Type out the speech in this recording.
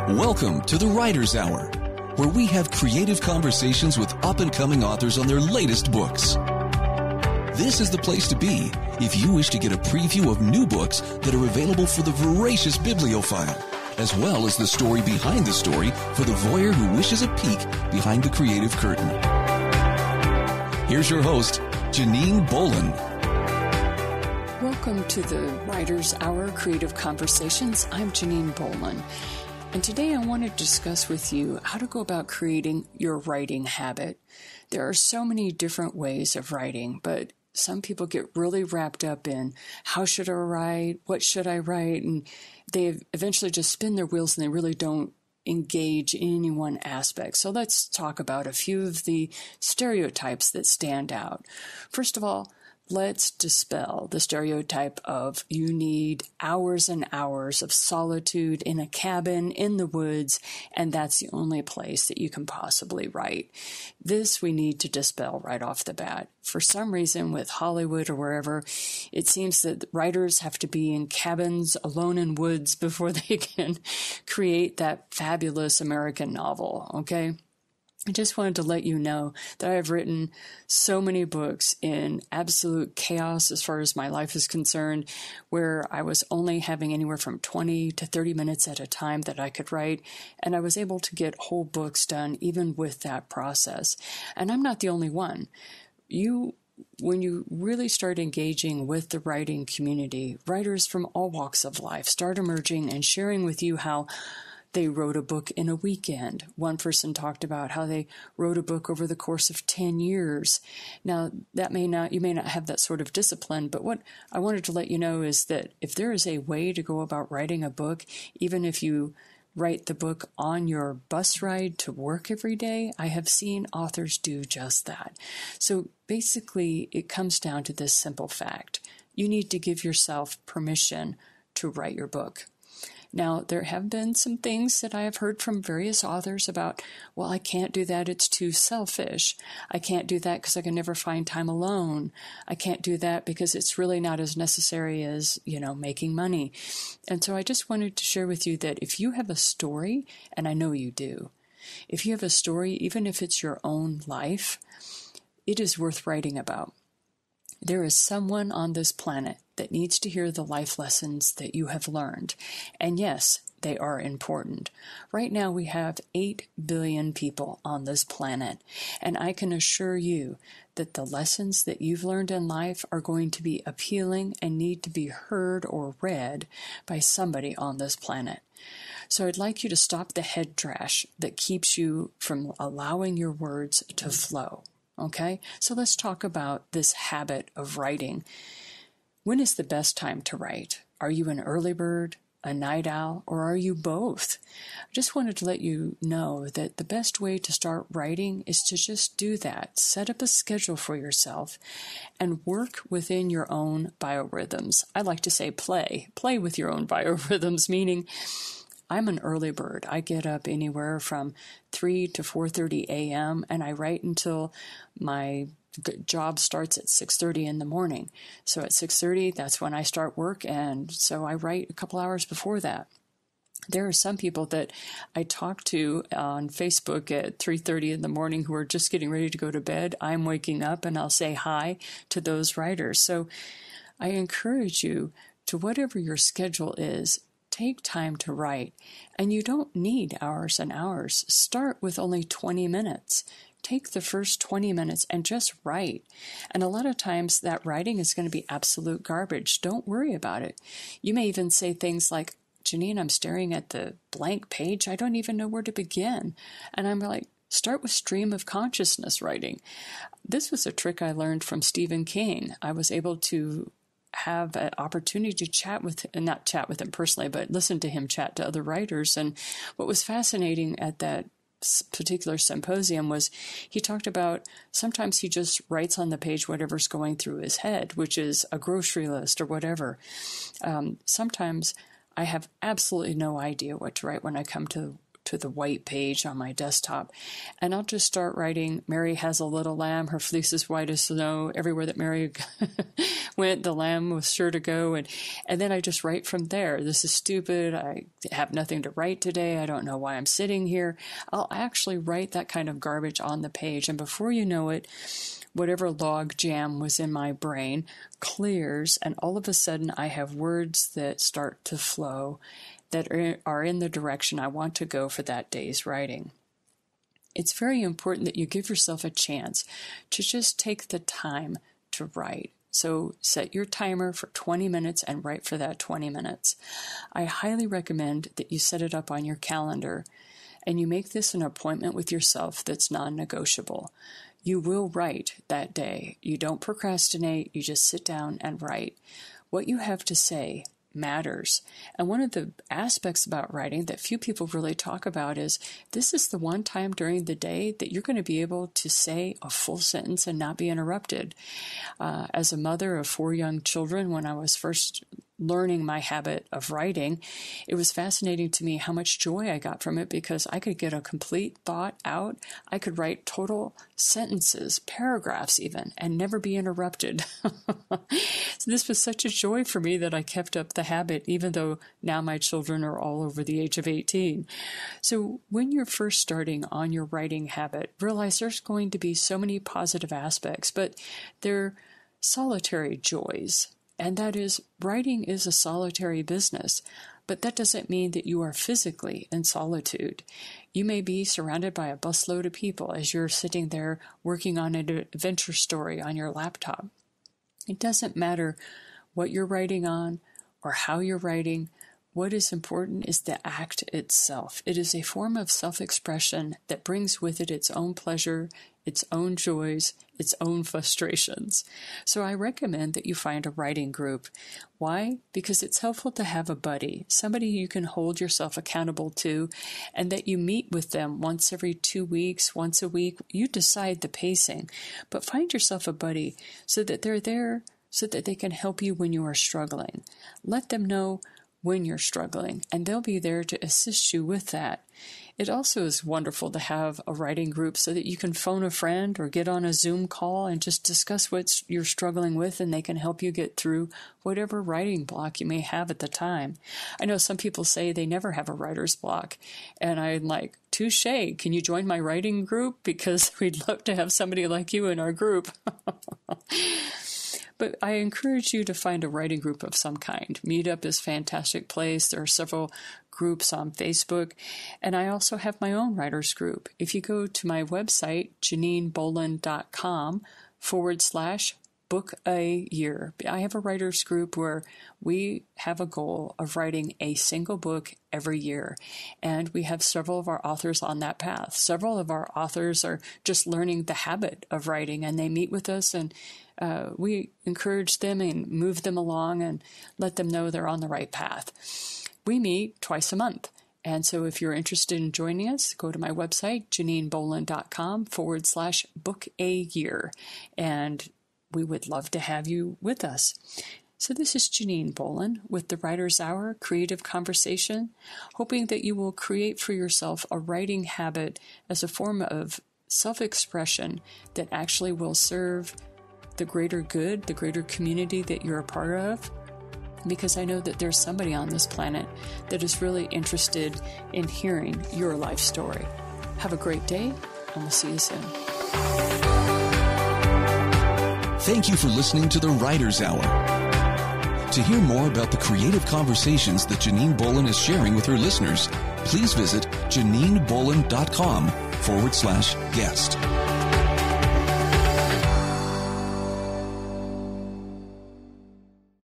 Welcome to the Writer's Hour, where we have creative conversations with up-and-coming authors on their latest books. This is the place to be if you wish to get a preview of new books that are available for the voracious bibliophile, as well as the story behind the story for the voyeur who wishes a peek behind the creative curtain. Here's your host, Janine Bolon. Welcome to the Writer's Hour Creative Conversations. I'm Janine Bolon. And today I want to discuss with you how to go about creating your writing habit. There are so many different ways of writing, but some people get really wrapped up in how should I write, what should I write, and they eventually just spin their wheels and they really don't engage in any one aspect. So let's talk about a few of the stereotypes that stand out. First of all, let's dispel the stereotype of you need hours and hours of solitude in a cabin in the woods, and that's the only place that you can possibly write. This we need to dispel right off the bat. For some reason, with Hollywood or wherever, it seems that writers have to be in cabins alone in woods before they can create that fabulous American novel, okay? I just wanted to let you know that I have written so many books in absolute chaos as far as my life is concerned, where I was only having anywhere from 20 to 30 minutes at a time that I could write, and I was able to get whole books done even with that process. And I'm not the only one. When you really start engaging with the writing community, writers from all walks of life start emerging and sharing with you how they wrote a book in a weekend. One person talked about how they wrote a book over the course of 10 years. Now, you may not have that sort of discipline, but what I wanted to let you know is that if there is a way to go about writing a book, even if you write the book on your bus ride to work every day, I have seen authors do just that. So basically, it comes down to this simple fact. You need to give yourself permission to write your book. Now, there have been some things that I have heard from various authors about, well, I can't do that, it's too selfish. I can't do that because I can never find time alone. I can't do that because it's really not as necessary as, making money. And so I just wanted to share with you that if you have a story, and I know you do, if you have a story, even if it's your own life, it is worth writing about. There is someone on this planet that needs to hear the life lessons that you have learned. And yes, they are important. Right now we have 8 billion people on this planet, and I can assure you that the lessons that you've learned in life are going to be appealing and need to be heard or read by somebody on this planet. So I'd like you to stop the head trash that keeps you from allowing your words to flow. Okay, so let's talk about this habit of writing. When is the best time to write? Are you an early bird, a night owl, or are you both? I just wanted to let you know that the best way to start writing is to just do that. Set up a schedule for yourself and work within your own biorhythms. I like to say play with your own biorhythms, meaning I'm an early bird. I get up anywhere from 3 to 4:30 a.m. and I write until my job starts at 6:30 in the morning. So at 6:30, that's when I start work, and so I write a couple hours before that. There are some people that I talk to on Facebook at 3:30 in the morning who are just getting ready to go to bed. I'm waking up and I'll say hi to those writers. So I encourage you to, whatever your schedule is, take time to write, and you don't need hours and hours. Start with only 20 minutes. Take the first 20 minutes and just write. And a lot of times that writing is going to be absolute garbage. Don't worry about it. You may even say things like, Janine, I'm staring at the blank page. I don't even know where to begin. And I'm like, start with stream of consciousness writing. This was a trick I learned from Stephen King. I was able to have an opportunity to not chat with him personally, but listen to him chat to other writers. And what was fascinating at that particular symposium was he talked about sometimes he just writes on the page whatever's going through his head, which is a grocery list or whatever. Sometimes I have absolutely no idea what to write when I come to to the white page on my desktop, and I'll just start writing, Mary has a little lamb, her fleece is white as snow, everywhere that Mary went, the lamb was sure to go, and then I just write from there. This is stupid, I have nothing to write today, I don't know why I'm sitting here. I'll actually write that kind of garbage on the page, and before you know it, whatever log jam was in my brain clears, and all of a sudden I have words that start to flow that are in the direction I want to go for that day's writing. It's very important that you give yourself a chance to just take the time to write. So set your timer for 20 minutes and write for that 20 minutes. I highly recommend that you set it up on your calendar and you make this an appointment with yourself that's non-negotiable. You will write that day. You don't procrastinate. You just sit down and write. What you have to say matters. And one of the aspects about writing that few people really talk about is this is the one time during the day that you're going to be able to say a full sentence and not be interrupted. As a mother of 4 young children, when I was first learning my habit of writing, it was fascinating to me how much joy I got from it because I could get a complete thought out. I could write total sentences, paragraphs even, and never be interrupted. So this was such a joy for me that I kept up the habit, even though now my children are all over the age of 18. So when you're first starting on your writing habit, realize there's going to be so many positive aspects, but they're solitary joys. And that is, writing is a solitary business, but that doesn't mean that you are physically in solitude. You may be surrounded by a busload of people as you're sitting there working on an adventure story on your laptop. It doesn't matter what you're writing on or how you're writing. What is important is the act itself. It is a form of self-expression that brings with it its own pleasure, its own joys, its own frustrations. So I recommend that you find a writing group. Why? Because it's helpful to have a buddy, somebody you can hold yourself accountable to, and that you meet with them once every 2 weeks, once a week. You decide the pacing, but find yourself a buddy so that they're there so that they can help you when you are struggling. Let them know when you're struggling, and they'll be there to assist you with that. It also is wonderful to have a writing group so that you can phone a friend or get on a Zoom call and just discuss what you're struggling with, and they can help you get through whatever writing block you may have at the time. I know some people say they never have a writer's block, and I'm like, touche, can you join my writing group? Because we'd love to have somebody like you in our group. But I encourage you to find a writing group of some kind. Meetup is a fantastic place. There are several groups on Facebook. And I also have my own writers group. If you go to my website, JanineBolon.com/book a year. I have a writers group where we have a goal of writing a single book every year. And we have several of our authors on that path. Several of our authors are just learning the habit of writing, and they meet with us, and we encourage them and move them along and let them know they're on the right path. We meet twice a month. And so if you're interested in joining us, go to my website, JanineBolon.com/book a year. And we would love to have you with us. So this is Janine Bolon with the Writer's Hour Creative Conversation, hoping that you will create for yourself a writing habit as a form of self-expression that actually will serve the greater good, the greater community that you're a part of, because I know that there's somebody on this planet that is really interested in hearing your life story. Have a great day, and we'll see you soon. Thank you for listening to the Writer's Hour. To hear more about the creative conversations that Janine Bolon is sharing with her listeners, please visit JanineBolon.com/guest.